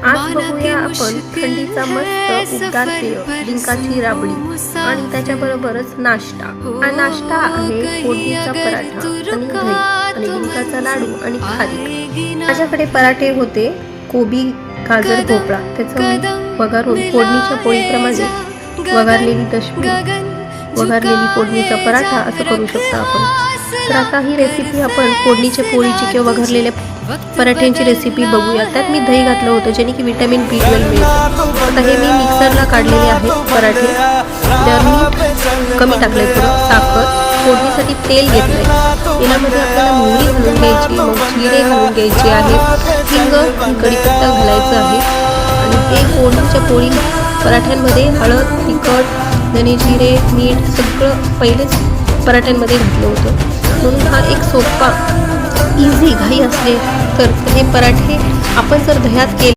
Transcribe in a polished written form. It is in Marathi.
आज बघूया आपण थंडीचा मस्त उबदार पेय डिंकाची राबडी आणि त्याच्याबरोबरच नाश्ता। हा नाश्ता आहे फोडणीचा पराठा आणि दही आणि डिंकाचा लाडू आणि खारीक। माझ्याकडे पराठे होते कोबी गाजर भोपळा, त्याचं वघारून फोडणीच्या पोळीप्रमाणे वघारलेली दशमी, वघारलेली फोडणीचा पराठा असं करू शकतो आपण। तर आता ही रेसिपी आपण फोडणीच्या पोळीची किंवा वघारलेल्या पराठ्यांची रेसिपी बघूया। त्यात मी दही घातलं होतं जेणे की विटॅमिन B12 मिळतं। आता हे मी मिक्सरला काढलेले आहेत पराठे, त्यावर मी कमी टाकले थोडं साखर, फोडणीसाठी तेल घेतलंय। तेलामध्ये आपल्याला मोहरी घालून घ्यायची, मग जिरे घालून घ्यायचे आहेत, हिंग, कढीपत्ता घालायचं आहे आणि हे फोडणीच्या पोळी पराठ्यांमध्ये हळद, तिखट, धने, जिरे, मीठ सगळं पहिलेच पराठ्यांमध्ये घातलं होतं। म्हणून हा एक सोपा इझी घाई असले तर हे पराठे आपण जर दह्यात केले